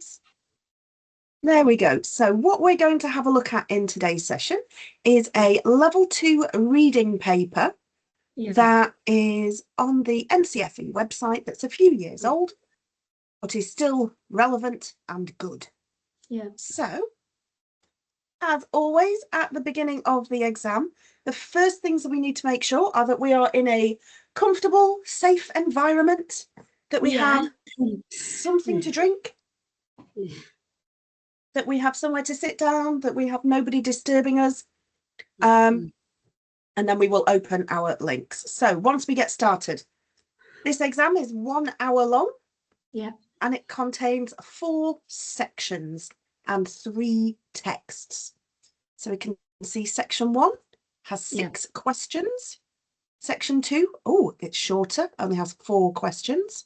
settings. There we go. So what we're going to have a look at in today's session is a level 2 reading paper that is on the NCFE website that's a few years old, but is still relevant and good. So, as always, at the beginning of the exam, the first things that we need to make sure are that we are in a comfortable, safe environment, that we have something to drink, that we have somewhere to sit down, that we have nobody disturbing us. And then we will open our links. So once we get started, this exam is 1 hour long. And it contains 4 sections and 3 texts. So we can see section 1 has 6 questions. Section 2, oh, it's shorter, only has 4 questions.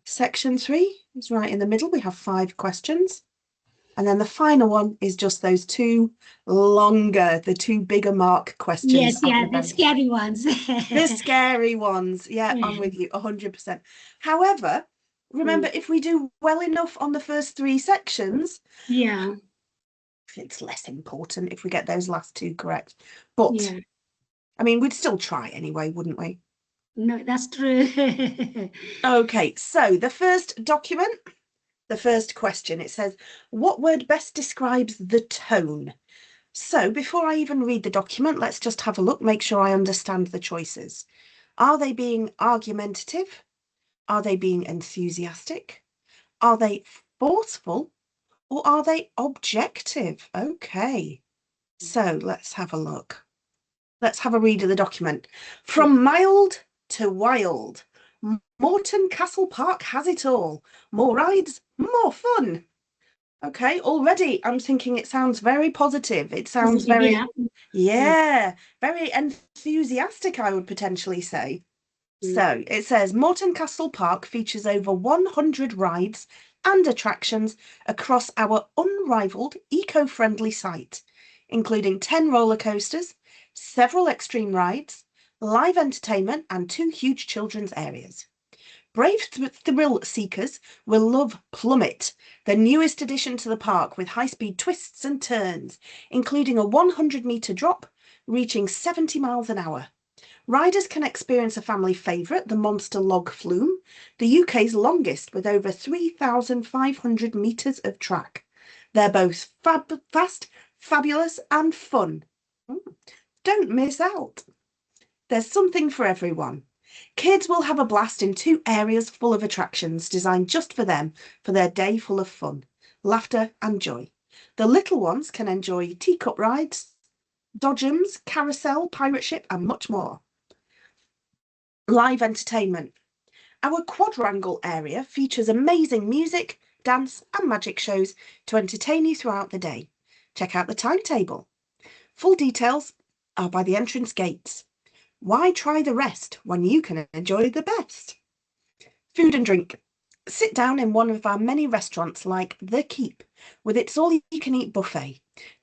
Section 3 is right in the middle. We have 5 questions. And then the final one is just those 2 longer, the 2 bigger mark questions. The scary ones. The scary ones. Yeah, I'm with you 100%. However, remember, if we do well enough on the first 3 sections, it's less important if we get those last 2 correct. But, I mean, we'd still try anyway, wouldn't we? No, that's true. Okay, so the first document, the first question, it says, what word best describes the tone? So before I even read the document, let's just have a look, make sure I understand the choices. Are they being argumentative? Are they being enthusiastic? Are they forceful? Or are they objective? Okay, so let's have a look. Let's have a read of the document. From mild to wild, Moreton Castle Park has it all. More rides, more fun. Okay, already I'm thinking it sounds very positive. It sounds very, very enthusiastic, I would potentially say. So it says Moreton Castle Park features over 100 rides and attractions across our unrivaled eco-friendly site, including 10 roller coasters, several extreme rides, live entertainment, and 2 huge children's areas. Brave thrill seekers will love Plummet, the newest addition to the park with high-speed twists and turns, including a 100-metre drop reaching 70 miles an hour. Riders can experience a family favourite, the Monster Log Flume, the UK's longest with over 3,500 metres of track. They're both fast, fabulous and fun. Don't miss out. There's something for everyone. Kids will have a blast in 2 areas full of attractions designed just for them for their day full of fun, laughter and joy. The little ones can enjoy teacup rides, dodgems, carousel, pirate ship and much more. Live entertainment. Our quadrangle area features amazing music, dance and magic shows to entertain you throughout the day. Check out the timetable. Full details are by the entrance gates. Why try the rest when you can enjoy the best? Food and drink. Sit down in one of our many restaurants like The Keep with its all-you-can-eat buffet.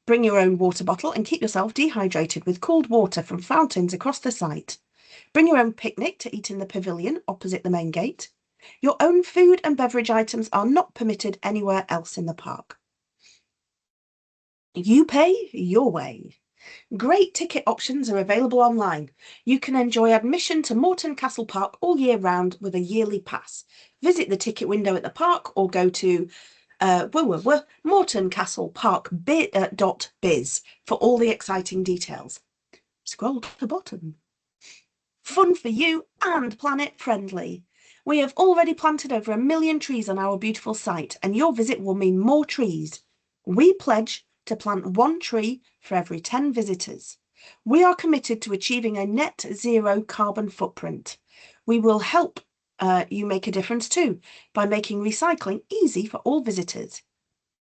Bring your own water bottle and keep yourself dehydrated with cooled water from fountains across the site. Bring your own picnic to eat in the pavilion opposite the main gate. Your own food and beverage items are not permitted anywhere else in the park. You pay your way. Great ticket options are available online. You can enjoy admission to Moreton Castle Park all year round with a yearly pass. Visit the ticket window at the park or go to moretoncastlepark.biz for all the exciting details. Scroll to the bottom. Fun for you and planet friendly. We have already planted over 1 million trees on our beautiful site, and your visit will mean more trees. We pledge to plant 1 tree for every 10 visitors. We are committed to achieving a net zero carbon footprint. We will help you make a difference too by making recycling easy for all visitors.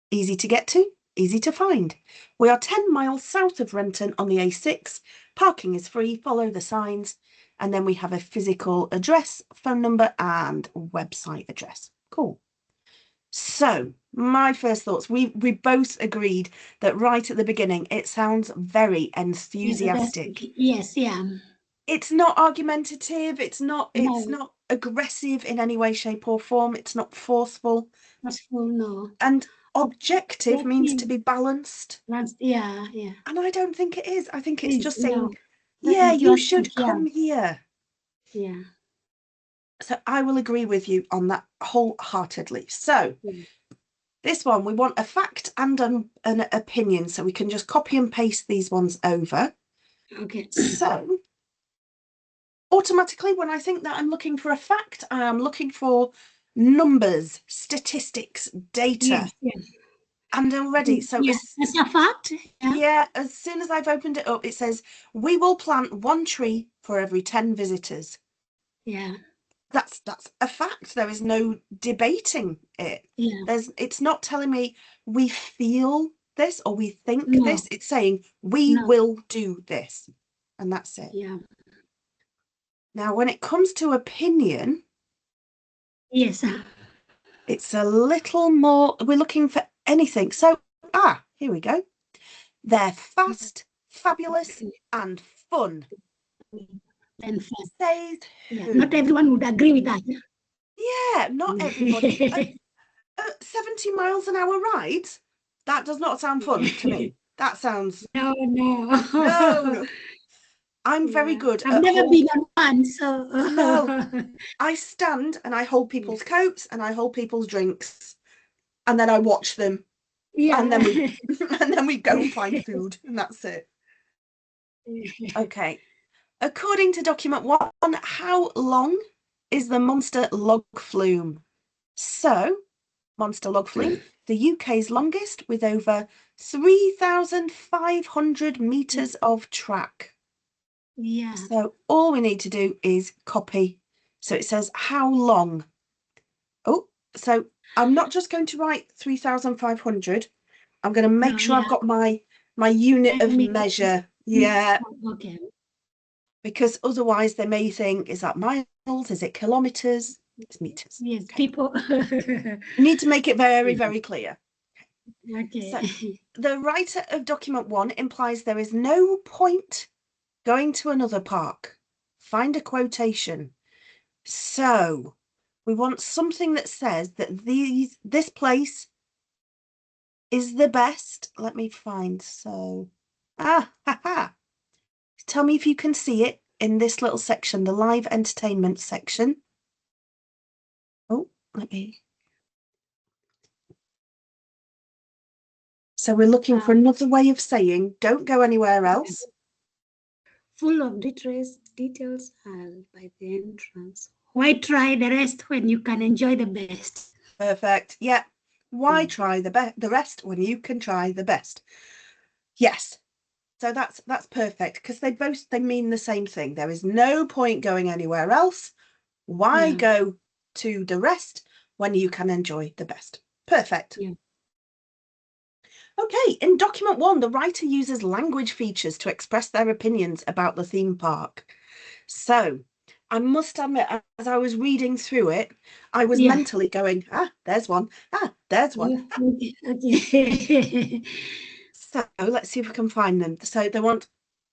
Easy to get to, easy to find. We are 10 miles south of Renton on the A6. Parking is free, follow the signs. And then we have a physical address, phone number and website address. Cool. So my first thoughts, we both agreed that right at the beginning, it sounds very enthusiastic. Yes. It's not argumentative. It's No, not aggressive in any way, shape, or form. It's not forceful. forceful, no. And objective means to Objective, be balanced. yeah, yeah. And I don't think it is. I think it's just No, saying, yeah, you enthusiastic, should come here. yeah. So I will agree with you on that wholeheartedly. So Yeah. this one, we want a fact and an opinion. So we can just copy and paste these ones over. Okay. So automatically, when I think that I'm looking for a fact, I am looking for numbers, statistics, data. Yes, yes. And already, so Yeah, that's a fact. Yeah. yeah, as soon as I've opened it up, it says, we will plant 1 tree for every 10 visitors. Yeah. That's a fact. There is no debating it. Yeah. It's not telling me we feel this or we think No. this. It's saying we No. will do this. And that's it. Yeah. Now, when it comes to opinion, Yes. it's a little more, we're looking for anything. So, here we go. They're fast, fabulous, and fun. And fun. Says Yeah. who? Not everyone would agree with that. Yeah, not everybody. 70 miles an hour ride? That does not sound fun to me. That sounds No. no. I'm very Yeah. good I've at never been on one, so no. I stand and I hold people's coats and I hold people's drinks, and then I watch them, yeah. and then we and then we go and find food, and that's it. Okay. According to document 1, how long is the monster log flume? So, monster log flume, the UK's longest, with over 3,500 meters of track. Yeah. So all we need to do is copy. So it says how long. Oh, so I'm not just going to write 3,500. I'm going to make sure I've got my unit of measure. Yeah. Okay. Because otherwise they may think, is that miles? Is it kilometers? It's meters. Yes, okay. people. You need to make it very, very clear. Okay. So the writer of document 1 implies there is no point going to another park. Find a quotation. So we want something that says that this place is the best. Let me find. So, tell me if you can see it in this little section, the live entertainment section. Oh, let me. So we're looking for another way of saying, don't go anywhere else. Full of details and by the entrance. Why try the rest when you can enjoy the best? Perfect. Yeah. Why try the rest when you can try the best? Yes. So that's perfect, because they mean the same thing. There is no point going anywhere else. Why go to the rest when you can enjoy the best? Perfect. Yeah. Okay, in document 1, the writer uses language features to express their opinions about the theme park. So I must admit, as I was reading through it, I was mentally going, there's one, there's one. Okay. So let's see if we can find them. So they want,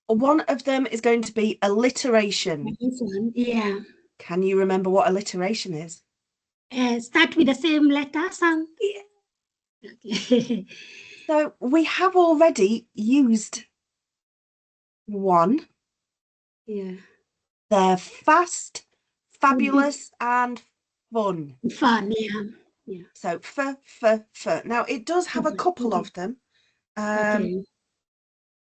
one of them is going to be alliteration. This one, yeah. Can you remember what alliteration is? Start with the same letter, sound? Yeah. Okay. So we have already used one. Yeah. They're fast, fabulous, and fun. Fun, yeah. So Now it does have a couple of them. Okay.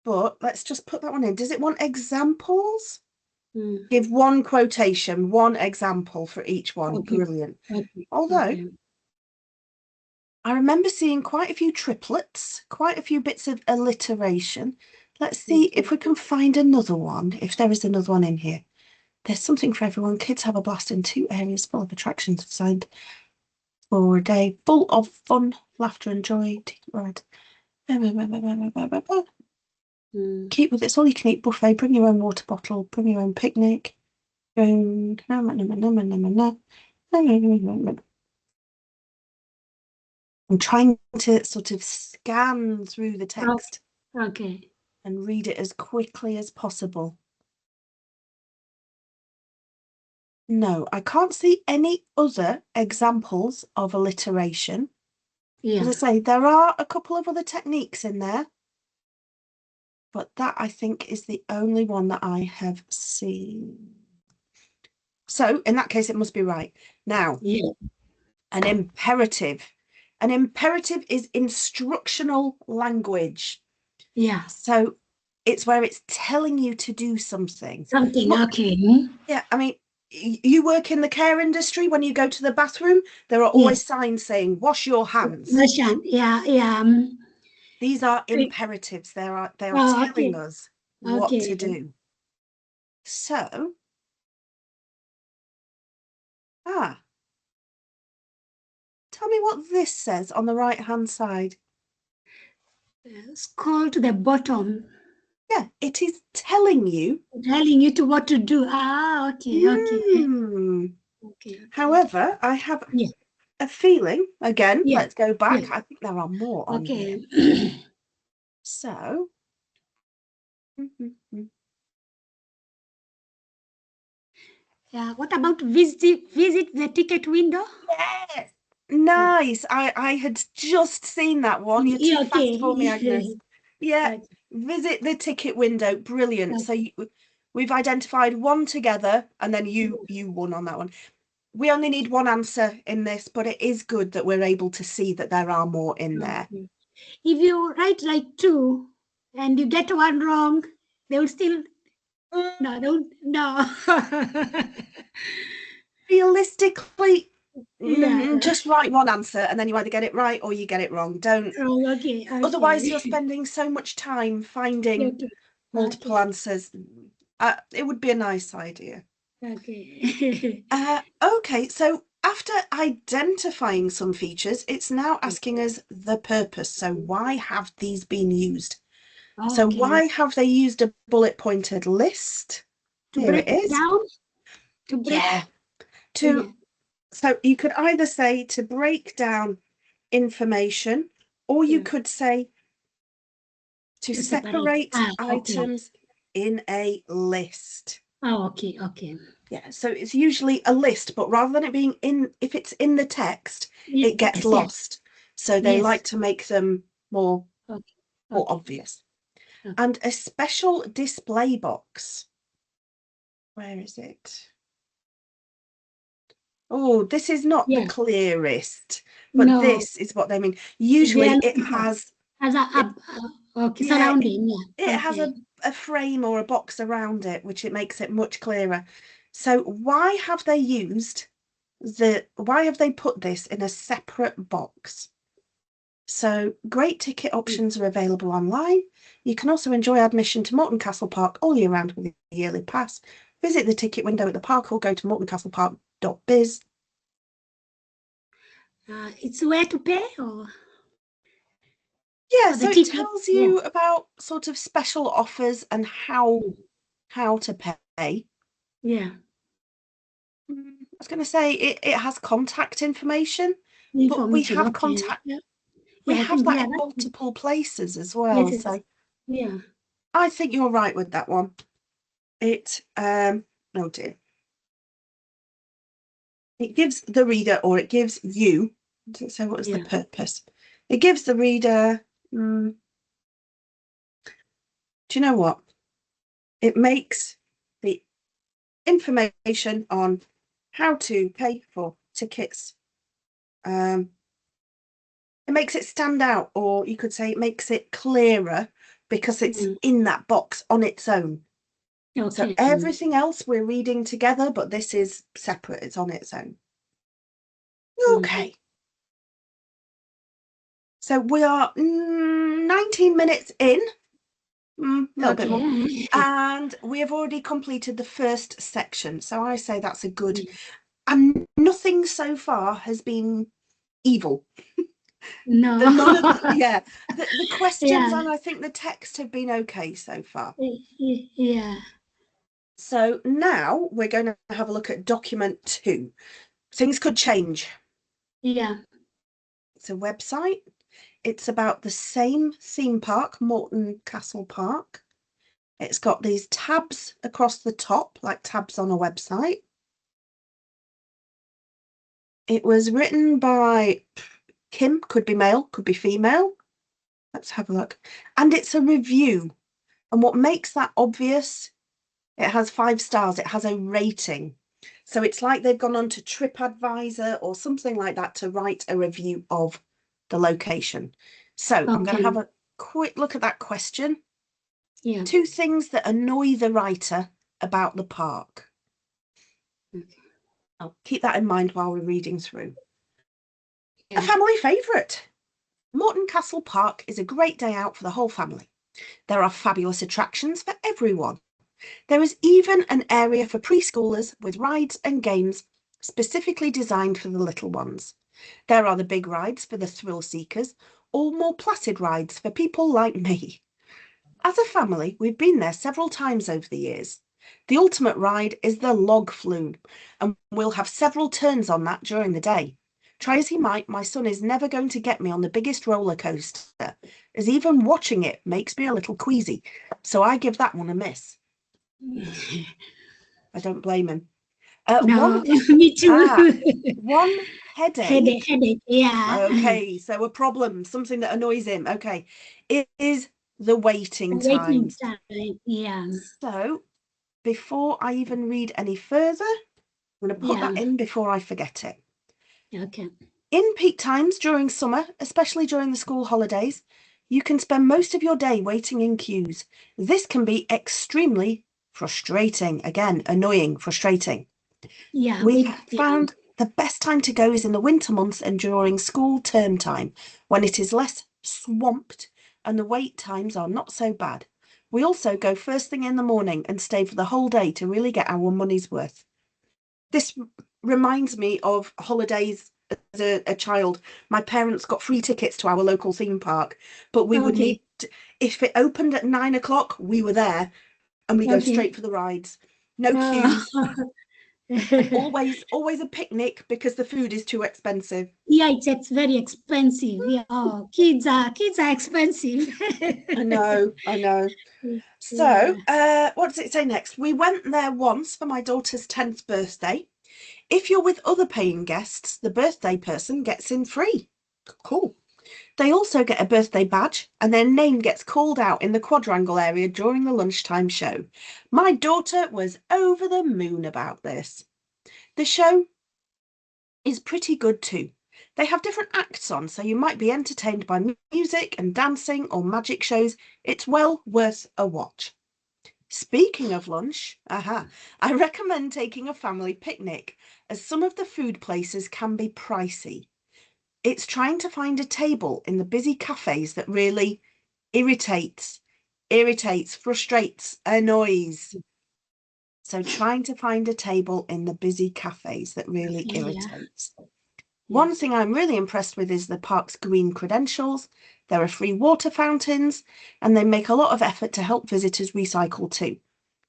But let's just put that one in. Does it want examples? Mm. Give one quotation, one example for each one. Okay. Brilliant. Okay. Although I remember seeing quite a few triplets, quite a few bits of alliteration. Let's see if we can find another one, if there is another one in here. There's something for everyone. Kids have a blast in 2 areas full of attractions designed for a day full of fun, laughter and joy. Right. Keep with it's all you can eat buffet. Bring your own water bottle. Bring your own picnic. I'm trying to sort of scan through the text Okay. and read it as quickly as possible. No, I can't see any other examples of alliteration. As I Yeah. say, there are a couple of other techniques in there, but that I think is the only one that I have seen. So in that case, it must be right. Now, Yeah. an imperative. An imperative is instructional language. Yeah. So it's where it's telling you to do something. Something. Look, Okay. yeah, I mean, you work in the care industry. When you go to the bathroom, there are always Yes. signs saying, wash your hands. Russian. Yeah. Yeah. These are Wait. imperatives. They are Oh, telling okay. us what to Okay. do. So, tell me what this says on the right-hand side. Scroll to the bottom, Yeah, it is telling you. telling you to what to do. Ah, okay. Okay. Okay. However, I have Yeah. a feeling, again, Yeah. let's go back. Yeah. I think there are more on here. Okay. So, Yeah. What about visit the ticket window? yes, nice. I had just seen that one. You're too Yeah. fast for me, Okay. Agnes. Yeah, Okay. visit the ticket window. Brilliant. So we've identified one together, and then you won on that one. We only need one answer in this, but it is good that we're able to see that there are more in there. Okay. If you write like two and you get one wrong, they will still no. Realistically, Yeah. just write one answer and then you either get it right or you get it wrong. Don't. Oh, okay. Otherwise, Okay. you're spending so much time finding Okay. multiple Okay. answers. It would be a nice idea. Okay. Okay, so after identifying some features, it's now asking us the purpose. So why have these been used? So Okay. why have they used a bullet pointed list? To Here break it is. down? To break. Yeah. Yeah. So you could either say to break down information, or you Yeah. could say to To separate. separate Okay. items in a list. Oh, okay. Okay. Yeah, so it's usually a list, but rather than it being if it's in the text, it gets Yes. lost. So they Yes. like to make them more Okay. obvious. Okay. And a special display box. Where is it? Oh, this is not the Yeah. clearest, but No. this is what they mean. Usually it has okay, yeah, surrounding. it Yeah. has Okay. a frame or a box around it, which it makes it much clearer. So why have they put this in a separate box? So great ticket options are available online. You can also enjoy admission to Morton Castle Park all year round with a yearly pass. Visit the ticket window at the park or go to mortoncastlepark.biz. It's where to pay or? Yeah, For so the it ticket. tells you about sort of special offers and how to pay. Yeah. I was going to say it has contact information, but we have Okay. contact. Yeah. We I have think that in multiple places as well. yes. So Yeah. I think you're right with that one. Oh dear. It gives the reader, or it gives you. So what is the purpose? It gives the reader. Do you know what? It makes the information on how to pay for tickets. It makes it stand out, or you could say it makes it clearer because it's in that box on its own. Okay. So everything else we're reading together, but this is separate. It's on its own. Okay. So we are 19 minutes in. A little bit more. And we have already completed the first section. So I say that's a good, and nothing so far has been evil. No. The questions and I think the text have been okay so far. Yeah. So now we're going to have a look at document 2. Things could change. Yeah. It's a website. It's about the same theme park, Morton Castle Park. It's got these tabs across the top, like tabs on a website. It was written by Kim, could be male, could be female. Let's have a look. And it's a review. And what makes that obvious, it has 5 stars. It has a rating. So it's like they've gone on to TripAdvisor or something like that to write a review of the location. So I'm going to have a quick look at that question. Yeah. 2 things that annoy the writer about the park. Okay. I'll keep that in mind while we're reading through. Yeah. A family favourite. Morton Castle Park is a great day out for the whole family. There are fabulous attractions for everyone. There is even an area for preschoolers with rides and games specifically designed for the little ones. There are the big rides for the thrill seekers, or more placid rides for people like me. As a family, we've been there several times over the years. The ultimate ride is the log flume, and we'll have several turns on that during the day. Try as he might, my son is never going to get me on the biggest roller coaster, as even watching it makes me a little queasy, so I give that one a miss. I don't blame him. No, me too. One headache. Headache, yeah. Okay, so a problem, something that annoys him. Okay, it is the waiting times. Time, yeah. So before I even read any further, I'm going to put that in before I forget it. Okay. In peak times during summer, especially during the school holidays, you can spend most of your day waiting in queues. This can be extremely frustrating. Again, annoying, frustrating. Yeah. We found the best time to go is in the winter months and during school term time, when it is less swamped and the wait times are not so bad. We also go first thing in the morning and stay for the whole day to really get our money's worth. This reminds me of holidays as a child. My parents got free tickets to our local theme park, but we would need to, if it opened at 9 o'clock, we were there and we go straight for the rides. No queues. always a picnic because the food is too expensive. Yeah, it's very expensive. Yeah, kids are expensive. I know. So, what does it say next? We went there once for my daughter's 10th birthday. If you're with other paying guests, the birthday person gets in free. Cool. They also get a birthday badge and their name gets called out in the quadrangle area during the lunchtime show. My daughter was over the moon about this. The show is pretty good too. They have different acts on, so you might be entertained by music and dancing or magic shows. It's well worth a watch. Speaking of lunch, I recommend taking a family picnic, as some of the food places can be pricey. It's trying to find a table in the busy cafes that really irritates, frustrates, annoys. So trying to find a table in the busy cafes that really irritates. One thing I'm really impressed with is the park's green credentials. There are free water fountains, and they make a lot of effort to help visitors recycle too.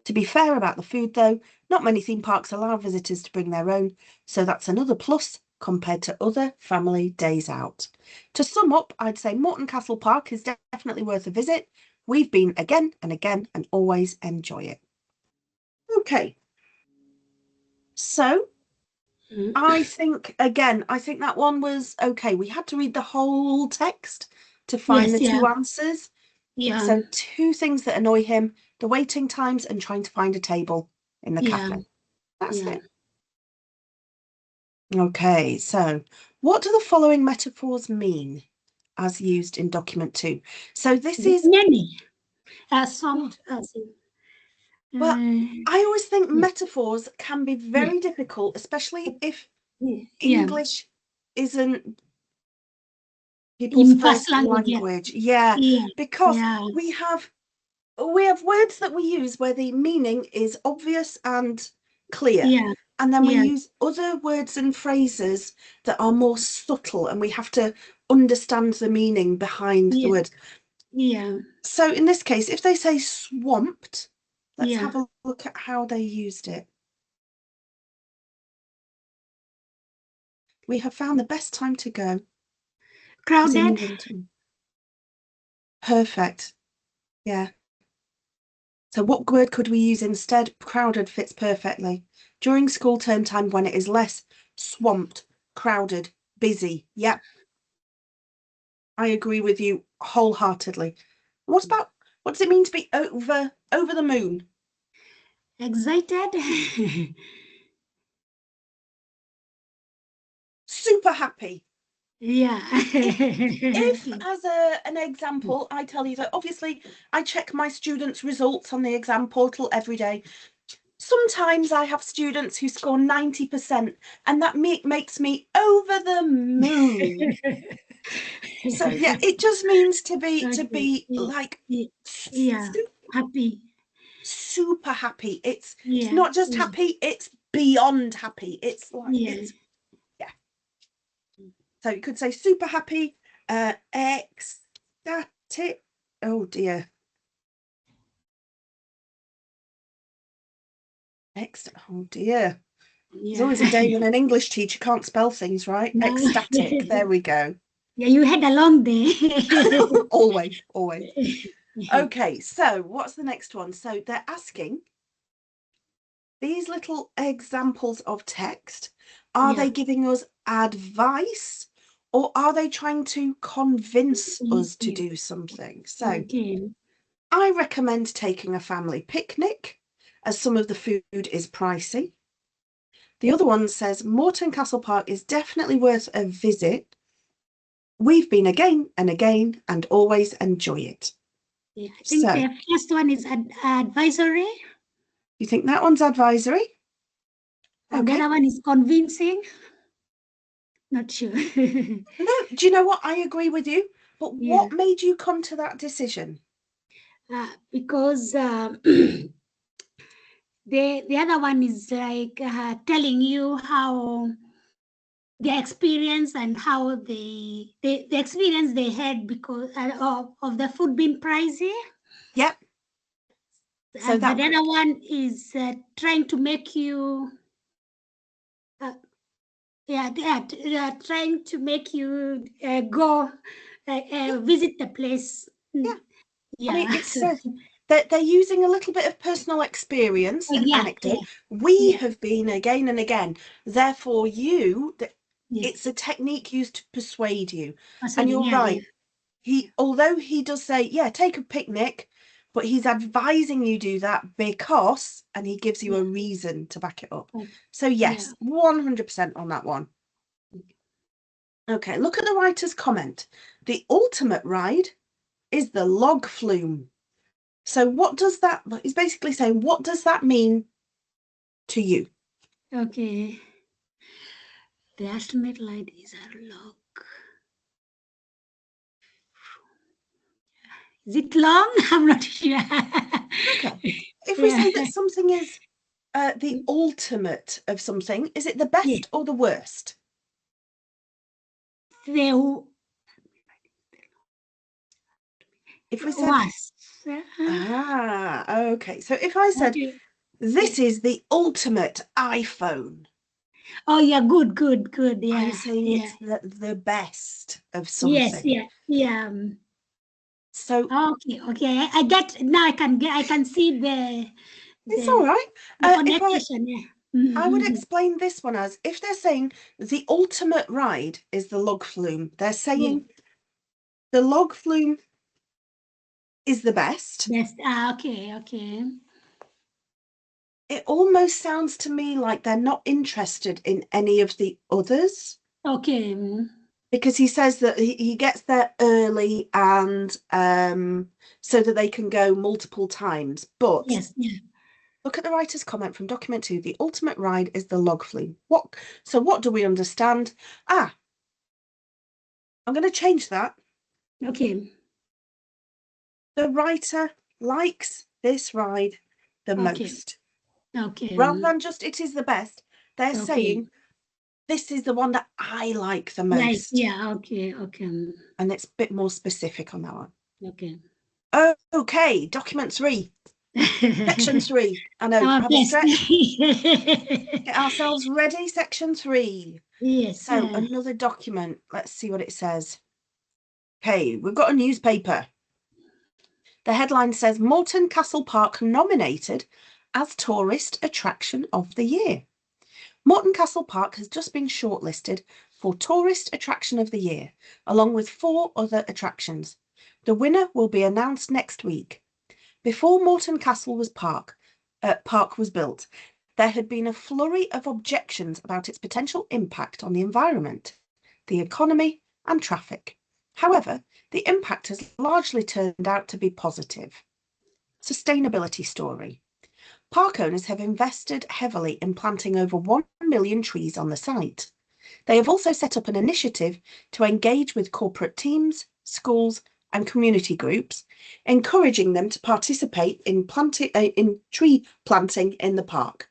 To be fair about the food, though, not many theme parks allow visitors to bring their own, so that's another plus compared to other family days out. To sum up, I'd say Morton Castle Park is definitely worth a visit. We've been again and again and always enjoy it. Okay. So I think that one was okay. We had to read the whole text to find the 2 answers. Yeah. So 2 things that annoy him, the waiting times and trying to find a table in the cafe. That's it. Okay, so what do the following metaphors mean as used in document 2? So this is... Nanny. Well, I always think metaphors can be very difficult, especially if English isn't people's first language. Because we have words that we use where the meaning is obvious and clear. And then we use other words and phrases that are more subtle and we have to understand the meaning behind the words. So in this case, if they say swamped, let's have a look at how they used it. We have found the best time to go. Crowded. Perfect. Yeah. So what word could we use instead? Crowded fits perfectly. During school term time when it is less swamped. crowded, busy. Yep. I agree with you wholeheartedly. What does it mean to be over the moon? Excited. Super happy. Yeah. If as an example, I tell you that obviously I check my students' results on the exam portal every day. Sometimes I have students who score 90%, and that makes me over the moon. So yeah, it just means to be like Yeah, happy. super happy. It's Yeah, not just happy, it's beyond happy. It's like yeah. it's yeah. So you could say super happy, ecstatic. Oh dear. Oh dear. There's Yeah. always a day when an English teacher can't spell things right. No. Ecstatic. There we go. Yeah, you had a long day. Always, always. Okay, so what's the next one? So they're asking these little examples of text. Are they giving us advice, or are they trying to convince us to do something? So I recommend taking a family picnic, as some of the food is pricey. The other one says Moreton Castle Park is definitely worth a visit. We've been again and again and always enjoy it. Yeah, I think the first one is advisory. You think that one's advisory? And the other one is convincing. Not sure. No, do you know what? I agree with you. But what made you come to that decision? Because the other one is like telling you how the experience and how the experience they had because of the food being pricey. Yep. So the other one is trying to make you trying to make you go visit the place. I mean, it's they're using a little bit of personal experience and anecdote. We have been again and again. Therefore, it's a technique used to persuade you. And you're right. Although he does say, take a picnic, but he's advising you do that because, and he gives you a reason to back it up. So yes, 100% on that one. Okay, look at the writer's comment. The ultimate ride is the log flume. So what does that, he's basically saying, what does that mean to you? Okay. The ultimate ride is a log. Is it long? I'm not sure. Okay. If we say that something is the ultimate of something, is it the best or the worst? If we said worst. Okay. So if I said this is the ultimate iPhone. Oh yeah, good. Yeah. I'm saying it's the best of something. Yeah. So okay. I get now. I can see it's all right. I would explain this one as if they're saying the ultimate ride is the log flume. They're saying the log flume is the best. Okay. It almost sounds to me like they're not interested in any of the others. Okay. Because he says that he gets there early and so that they can go multiple times. But look at the writer's comment from document 2. The ultimate ride is the log flume. So what do we understand? I'm going to change that. Okay. The writer likes this ride the most. Okay. Rather than just it is the best, they're saying this is the one that I like the most. Okay. And it's a bit more specific on that one. Okay. Okay, document 3. Section 3. I know, have a stretch. Get ourselves ready, section 3. Yes. So another document. Let's see what it says. Okay, we've got a newspaper. The headline says Moreton Castle Park nominated as Tourist Attraction of the Year. Morton Castle Park has just been shortlisted for Tourist Attraction of the Year, along with 4 other attractions. The winner will be announced next week. Before Morton Castle Park was built, there had been a flurry of objections about its potential impact on the environment, the economy, and traffic. However, the impact has largely turned out to be positive. Sustainability story. Park owners have invested heavily in planting over 1 million trees on the site. They have also set up an initiative to engage with corporate teams, schools, and community groups, encouraging them to participate in tree planting in the park.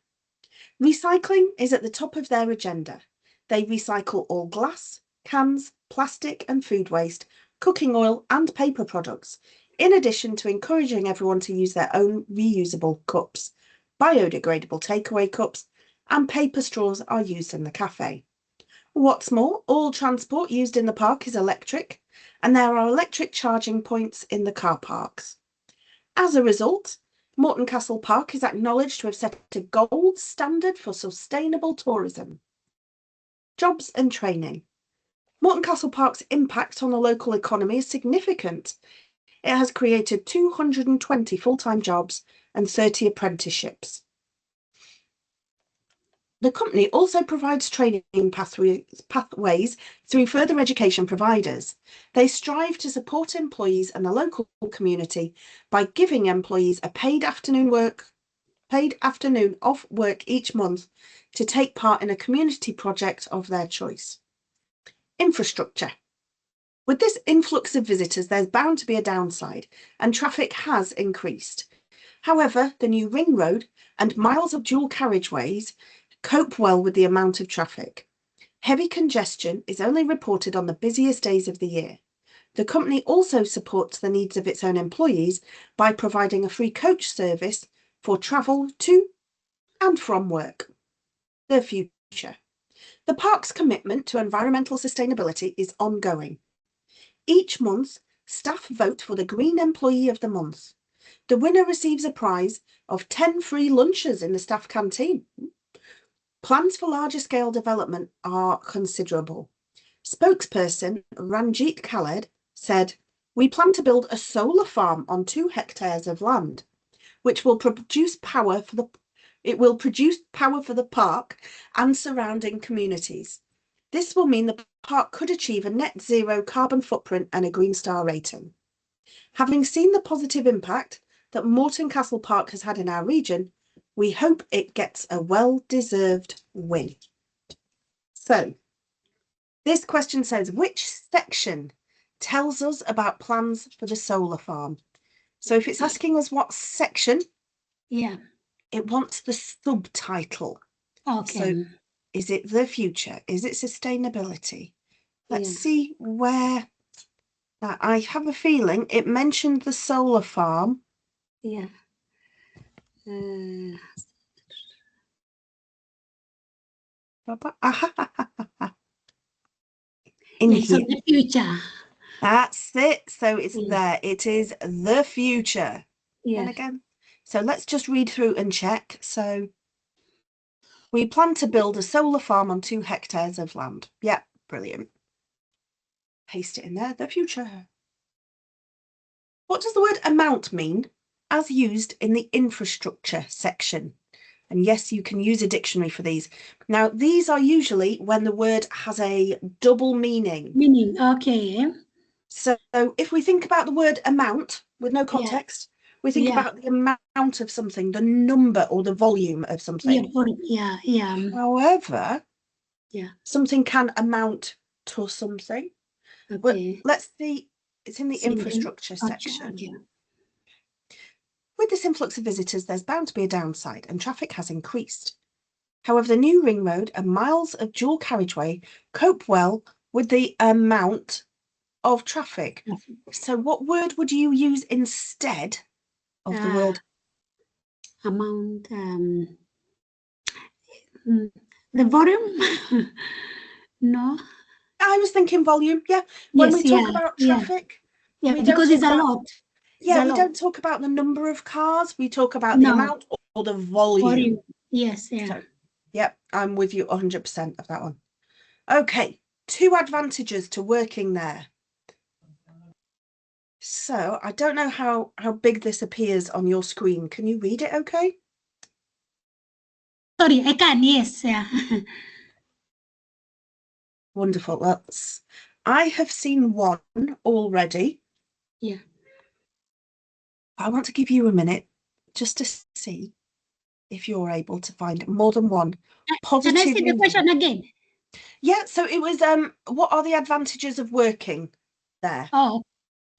Recycling is at the top of their agenda. They recycle all glass, cans, plastic and food waste, cooking oil and paper products, in addition to encouraging everyone to use their own reusable cups. Biodegradable takeaway cups and paper straws are used in the cafe. What's more, all transport used in the park is electric, and there are electric charging points in the car parks. As a result, Morton Castle Park is acknowledged to have set a gold standard for sustainable tourism. Jobs and training. Morton Castle Park's impact on the local economy is significant. It has created 220 full-time jobs and 30 apprenticeships. The company also provides training pathways through further education providers. They strive to support employees and the local community by giving employees a paid afternoon off work each month to take part in a community project of their choice. Infrastructure. With this influx of visitors, there's bound to be a downside, and traffic has increased. However, the new ring road and miles of dual carriageways cope well with the amount of traffic. Heavy congestion is only reported on the busiest days of the year. The company also supports the needs of its own employees by providing a free coach service for travel to and from work. The future. The park's commitment to environmental sustainability is ongoing. Each month, staff vote for the Green Employee of the Month. The winner receives a prize of 10 free lunches in the staff canteen. Plans for larger scale development are considerable. Spokesperson Ranjit Khaled said, "We plan to build a solar farm on 2 hectares of land, which will produce power for the park and surrounding communities. This will mean the park could achieve a net zero carbon footprint and a Green Star rating." Having seen the positive impact that Morton Castle Park has had in our region, we hope it gets a well-deserved win. So, this question says, which section tells us about plans for the solar farm? So if it's asking us what section, it wants the subtitle. Okay. So is it the future? Is it sustainability? Let's see where. I have a feeling it mentioned the solar farm. Yeah. In It's here. the future. That's it. So it's there. It is the future. Yeah. And again. So let's just read through and check. So we plan to build a solar farm on 2 hectares of land. Yeah, brilliant. Paste it in there. The future. What does the word amount mean as used in the infrastructure section? And yes, you can use a dictionary for these. Now, these are usually when the word has a double meaning. Okay. So if we think about the word amount with no context, we think about the amount of something, the number or the volume of something. However, something can amount to something. Okay. But let's see, it's in the infrastructure section. Okay. With this influx of visitors, there's bound to be a downside, and traffic has increased. However, the new ring road and miles of dual carriageway cope well with the amount of traffic. So what word would you use instead of the word amount? The volume? No. I was thinking volume. Yeah. When we talk about traffic, because it's a lot. Yeah, we don't talk about the number of cars. We talk about the amount or the volume. Yes. Yeah. So Yep, I'm with you 100% of that one. Okay, 2 advantages to working there. So I don't know how big this appears on your screen. Can you read it okay? Sorry, I can, yes. Yeah. Wonderful. I have seen one already. Yeah. I want to give you a minute just to see if you're able to find more than one positive Can I see the question again? Yeah, so it was what are the advantages of working there? Oh,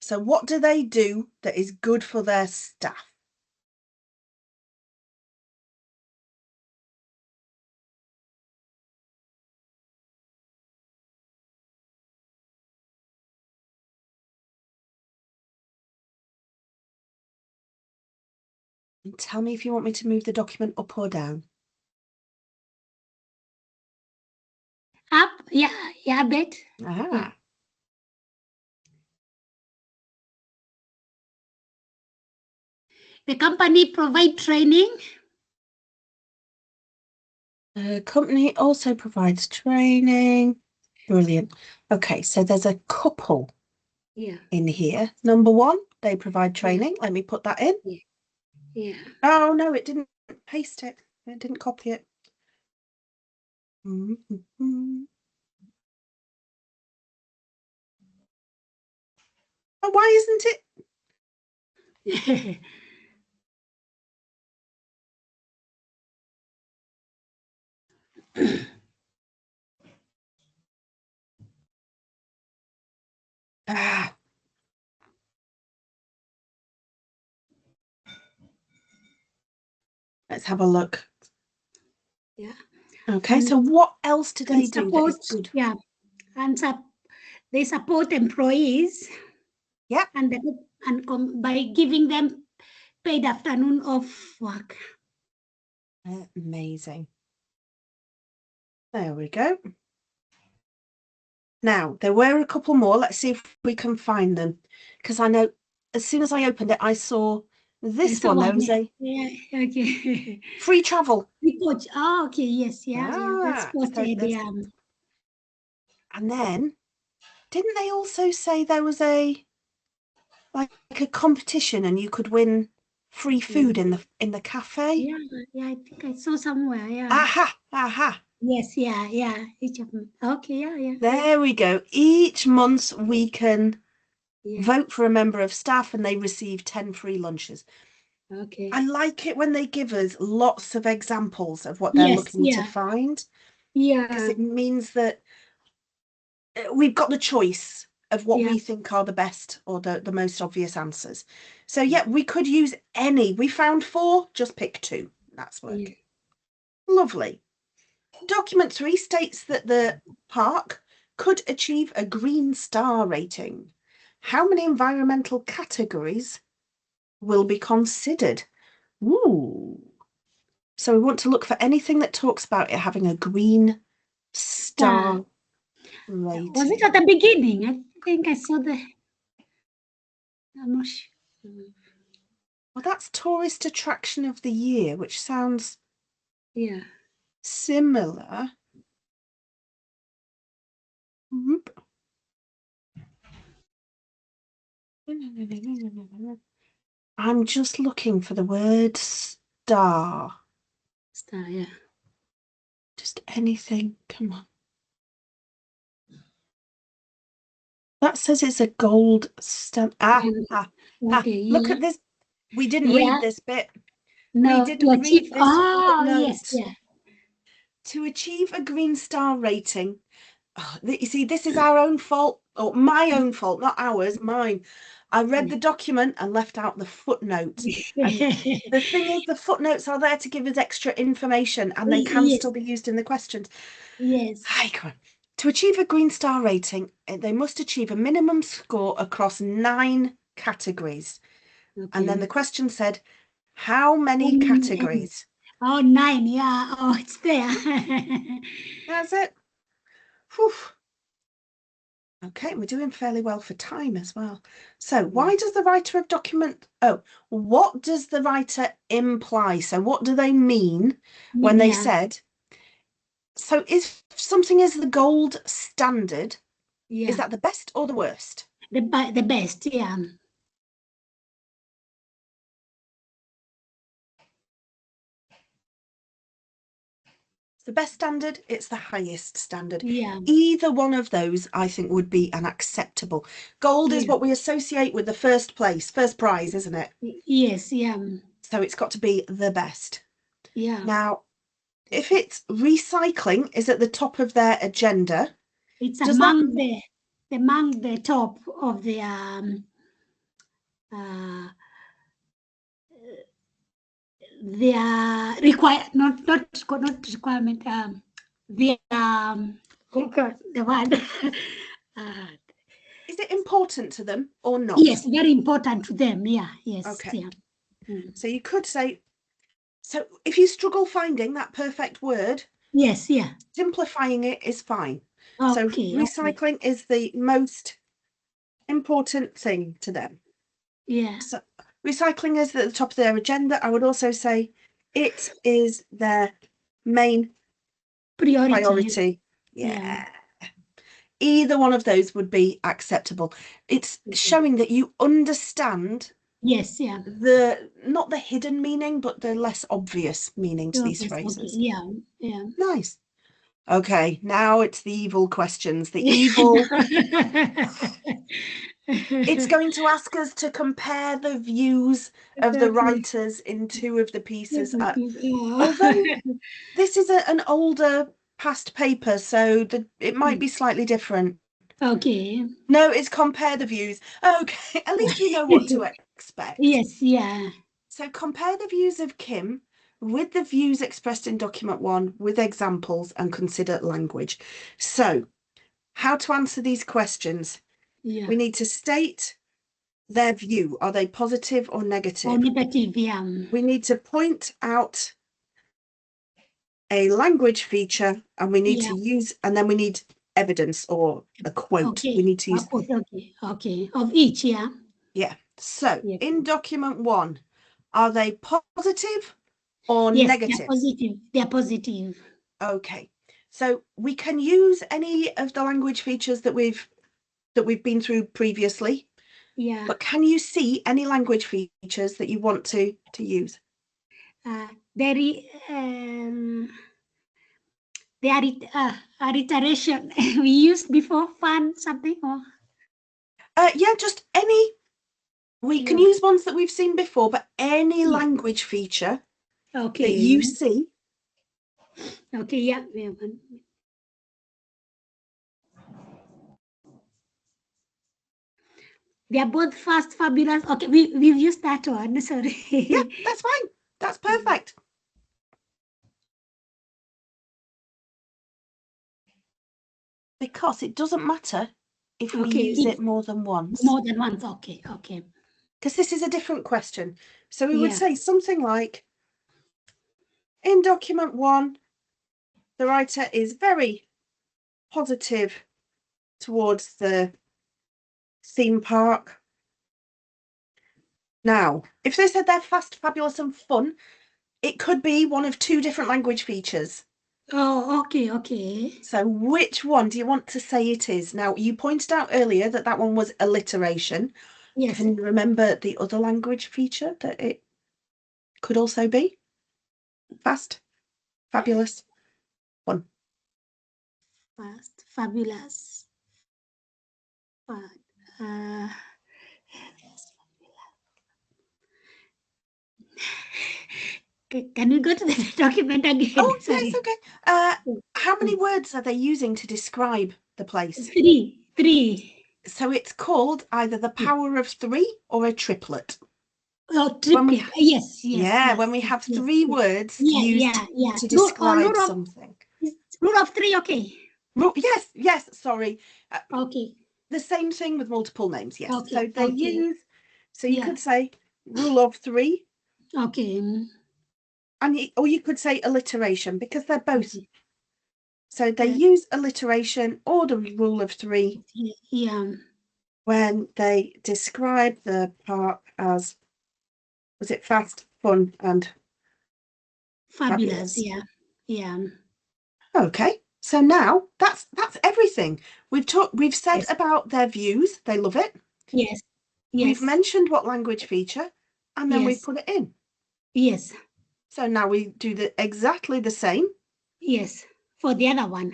So what do they do that is good for their staff? And tell me if you want me to move the document up or down. up. Yeah, yeah, bet. Ah. Yeah. The company provide training. The company also provides training. Brilliant. Okay, so there's a couple in here. Number 1, they provide training. Let me put that in. Yeah. Oh, no, it didn't paste it. It didn't copy it. Mm-hmm. Oh, why isn't it? Ah. Let's have a look. Yeah. Okay, And- so what else do they do that support, is good? yeah, and they support employees. Yeah. And by giving them paid afternoon off work. Amazing. There we go. Now, there were a couple more. Let's see if we can find them. Because I know as soon as I opened it, I saw this one. There was a okay. free travel. Coach. Oh, okay. Yes. Yeah. That's So posted. Yeah. and then, didn't they also say there was a competition and you could win free food in the cafe? Yeah. I think I saw somewhere. Yeah. Aha. Yes. Yeah. Each of them. Okay. Yeah. There we go. Each month we can Yeah. vote for a member of staff and they receive 10 free lunches. Okay. I like it when they give us lots of examples of what they're looking to find. Yeah. Because it means that we've got the choice of what we think are the best or the most obvious answers. So yeah, we could use any. We found 4, just pick 2. That's working. Lovely. Document 3 states that the park could achieve a green star rating. How many environmental categories will be considered? Ooh. So we want to look for anything that talks about it having a green star rating. Was it at the beginning? I think I saw the. I'm not sure. Well, that's tourist attraction of the year, which sounds similar. I'm just looking for the word star. Star, yeah. Just anything. Come on. That says it's a gold stamp. Okay. Look at this. We didn't read this bit. No, we didn't read this footnote. Yes. To achieve a green star rating, you see, this is our own fault, or my own fault, not ours, mine. I read the document and left out the footnote. And the thing is, the footnotes are there to give us extra information and they can still be used in the questions. Yes. Hi, come on. To achieve a green star rating, they must achieve a minimum score across 9 categories. And then the question said, how many categories? Oh, 9, yeah. Oh, it's there. That's it. Whew. Okay, we're doing fairly well for time as well. So why does the writer of document, what does the writer imply? So what do they mean when they said So if something is the gold standard, Yeah. is that the best or the worst? The best, yeah. It's the best standard, it's the highest standard. Yeah. Either one of those, I think, would be an acceptable. Gold is Yeah. what we associate with the first prize, isn't it? Yes, yeah. So it's got to be the best. Yeah. Now, if it's recycling is at the top of their agenda, It's does among that... the top of the their not requirement, the oh God, the word. Is it important to them or not? Yes, very important to them. Yeah, yes. Okay. Yeah. Mm. So you could say, so if you struggle finding that perfect word, Yes, yeah. simplifying it is fine. Okay, So okay. recycling is the most important thing to them. Yeah. So recycling is at the top of their agenda. I would also say it is their main priority. Yeah. Either one of those would be acceptable. It's showing that you understand. Yes, yeah. Not the hidden meaning, but the less obvious meaning to these phrases. Okay. Yeah, yeah. Nice. Okay, now it's the evil questions. The evil. It's going to ask us to compare the views of the writers in two of the pieces. Although this is an older past paper, so it might be slightly different. Okay. No, it's compare the views. Okay, at least we know what to expect. Yes, yeah. So compare the views of Kim with the views expressed in document 1 with examples and consider language. So how to answer these questions? Yeah. We need to state their view. Are they positive or negative? Or negative, yeah. We need to point out a language feature, and we need to use, and then we need evidence or a quote. Okay. We need to use. Okay. Of each, yeah. Yeah. So in document 1, are they positive or negative? They're positive. They're positive. Okay. So we can use any of the language features that we've been through previously. Yeah. But can you see any language features that you want to use? The alliteration we used before, fun something or? Yeah, just any. We can use ones that we've seen before, but any language feature that you see. Okay, yeah. They are both fast, fabulous. Okay, we've used that one. Sorry. Yeah, that's fine. That's perfect. Because it doesn't matter if we use it more than once. More than once, okay. Because this is a different question. So we would say something like, in document 1, the writer is very positive towards the theme park. Now, if they said they're fast, fabulous, and fun, it could be one of 2 different language features. Oh, okay. So which one do you want to say it is? Now, you pointed out earlier that one was alliteration. Yes. Can you remember the other language feature that it could also be? Fast, fabulous, fun. Fast, fabulous. Can we go to the document again? Oh, yes, okay. How many words are they using to describe the place? 3. So it's called either the power of 3 or a triplet. Oh, triplet. Yes. Yeah, when we have 3 words used to describe something. Rule of 3, okay. Yes, sorry. Okay. The same thing with multiple names, yes. Okay, so they use, so you could say rule of 3. Okay. Or you could say alliteration, because they're both. So they use alliteration or the rule of 3 when they describe the park as, was it fast, fun, and fabulous. Yeah. Okay, so now that's everything. We've said Yes. about their views, they love it. Yes. We've Yes. mentioned what language feature, and then we've Yes. put it in. Yes. So now we do exactly the same. Yes. For the other one.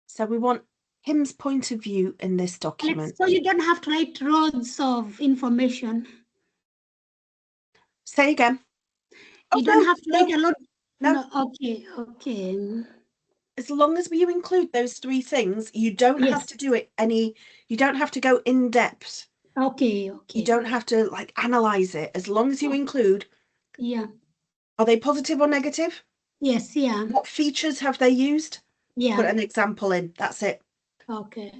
So we want Kim's point of view in this document. So you don't have to write rows of information. Say again. You don't have to write a lot. No. Okay. Okay. As long as you include those three things, you don't have to do it you don't have to go in depth. Okay. Okay. You don't have to like analyze it. As long as you include. Yeah. Are they positive or negative? Yes. Yeah. What features have they used? Yeah. Put an example in. That's it. Okay.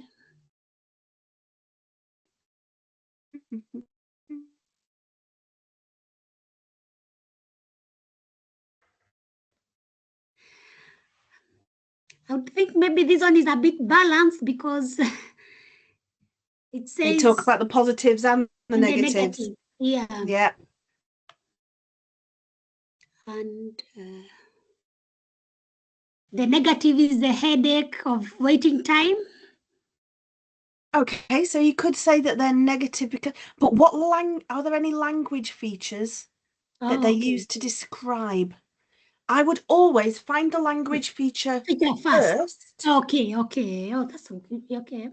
I would think maybe this one is a bit balanced because it says they talk about the positives and the negatives. negative. Yeah. Yeah. And the negative is the headache of waiting time. Okay, so you could say that they're negative because, but are there any language features that they use to describe? I would always find the language feature first. Okay, okay. Oh, that's okay. Okay.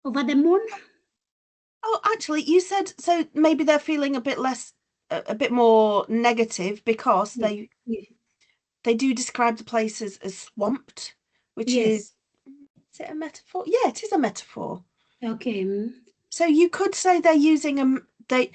Over the moon? Oh, actually, you said so maybe they're feeling a bit more negative because they do describe the place as swamped, which is it a metaphor? Yeah, it is a metaphor. Okay. So you could say they're using the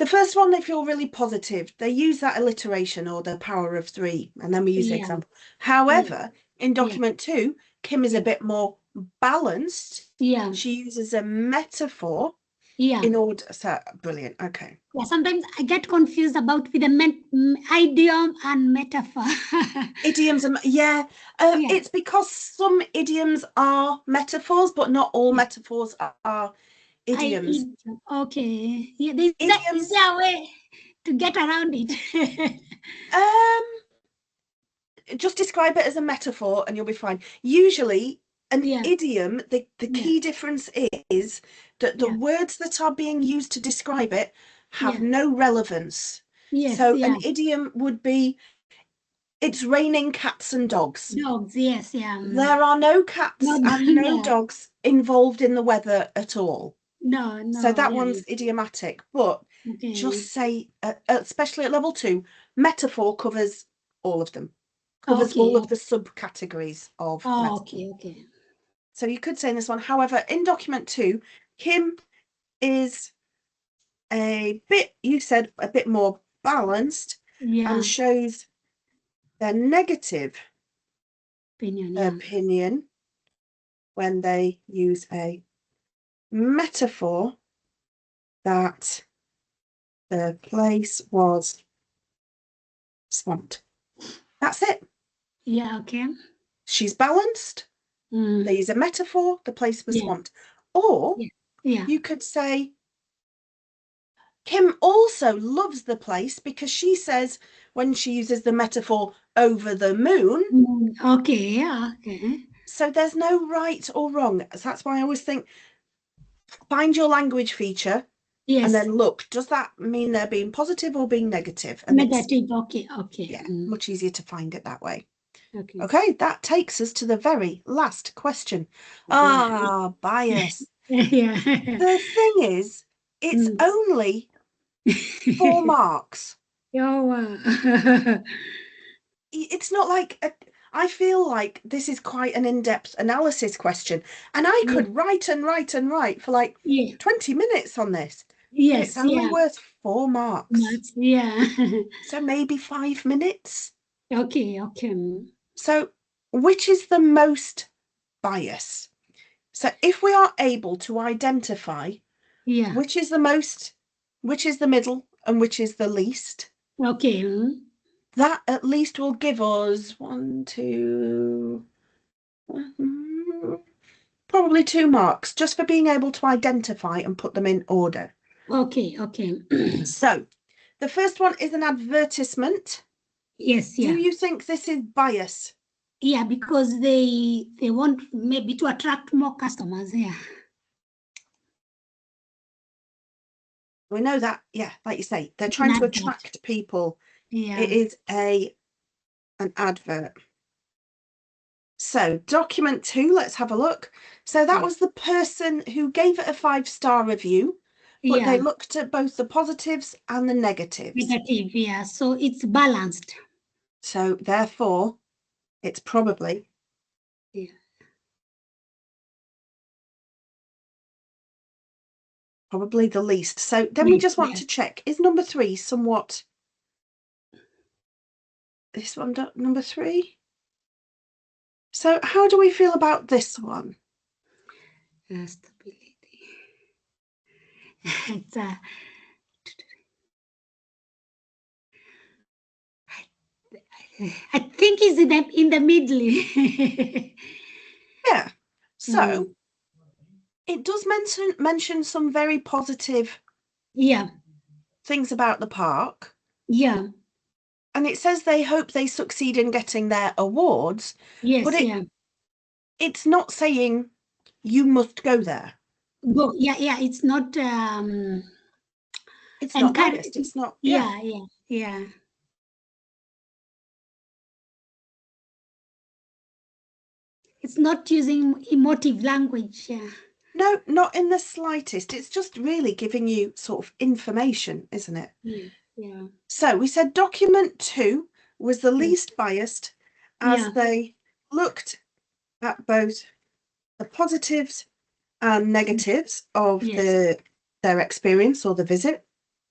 first one, they feel really positive. They use that alliteration or the power of three, and then we use the example. However, in document 2, Kim is a bit more balanced. Yeah. She uses a metaphor in order. So brilliant. Okay. Yeah, sometimes I get confused about with the idiom and metaphor. Idioms, it's because some idioms are metaphors, but not all metaphors are idioms. Okay. Yeah, is there a way to get around it? Just describe it as a metaphor and you'll be fine. Usually an idiom, the key difference is that the words that are being used to describe it have no relevance. So an idiom would be, it's raining cats and dogs. Dogs, yes, yeah. There are no cats and no dogs involved in the weather at all. No. So that one's idiomatic, but just say, especially at level 2, metaphor covers all of them. Covers all of the subcategories of metaphor. Okay. So you could say in this one, however, in document 2, Kim is you said a bit more balanced and shows their negative opinion when they use a metaphor that the place was swamped. That's it. Yeah, okay. She's balanced. They use a metaphor, the place was swamped. Or you could say, Kim also loves the place because she says when she uses the metaphor over the moon. Okay. So there's no right or wrong. So that's why I always think, find your language feature and then look, does that mean they're being positive or being negative? And negative, okay. Yeah, much easier to find it that way. Okay, that takes us to the very last question. Bias. The thing is, it's only 4 marks. It's not like I feel like this is quite an in-depth analysis question, and I could write and write and write for like 20 minutes on this. But it's only worth 4 marks. So maybe 5 minutes. Okay. So which is the most bias? So if we are able to identify which is the most, which is the middle, and which is the least, that at least will give us probably 2 marks just for being able to identify and put them in order. Okay. So the first one is an advertisement. Yes, yeah. Do you think this is bias? Yeah, because they want maybe to attract more customers. Yeah. We know that, yeah, like you say, they're trying to attract people. Yeah. It is an advert. So document 2, let's have a look. So that was the person who gave it a 5-star review, but they looked at both the positives and the negatives. Negative, yeah. So it's balanced. So therefore, it's probably probably the least. So then we just want to check, is number 3 somewhat, this one, number 3? So how do we feel about this one? Stability. It's I think it's in the middle. Yeah. So it does mention some very positive things about the park. Yeah. And it says they hope they succeed in getting their awards. Yes, but it's not saying you must go there. Go, yeah, it's not it's not biased. It's not yeah. It's not using emotive language. Yeah. No, not in the slightest. It's just really giving you sort of information, isn't it? Yeah. So we said document 2 was the least biased, as they looked at both the positives and negatives of their experience or the visit.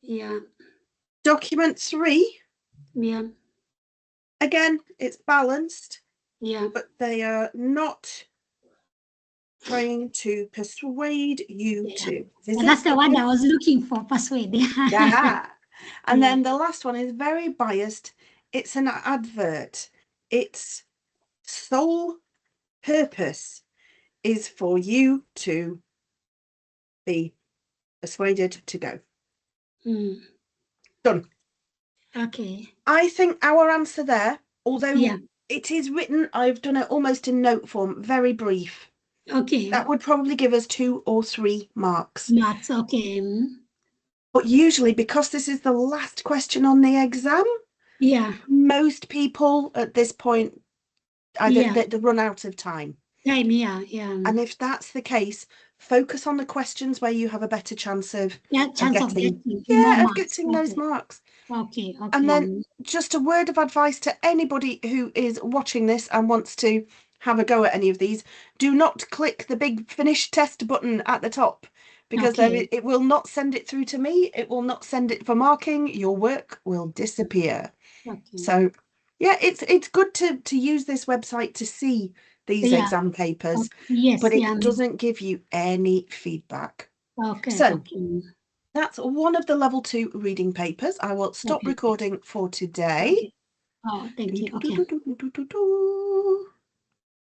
Yeah. Document 3. Yeah. Again, it's balanced. Yeah. But they are not trying to persuade you to visit. That's the one I was looking for, persuade. Yeah. And then the last one is very biased. It's an advert. Its sole purpose is for you to be persuaded to go. Done. Okay. I think our answer there, although it is written, I've done it almost in note form, very brief. Okay. That would probably give us 2 or 3 marks. Okay. But usually, because this is the last question on the exam, most people at this point, they run out of time. And if that's the case, focus on the questions where you have a better chance of getting those marks. Okay. And then just a word of advice to anybody who is watching this and wants to have a go at any of these: do not click the big finish test button at the top, because it will not send it through to me. It will not send it for marking. Your work will disappear. So yeah, it's good to use this website to see these exam papers, but it doesn't give you any feedback. So that's one of the level 2 reading papers. I will stop recording for today. Oh, thank you. Okay.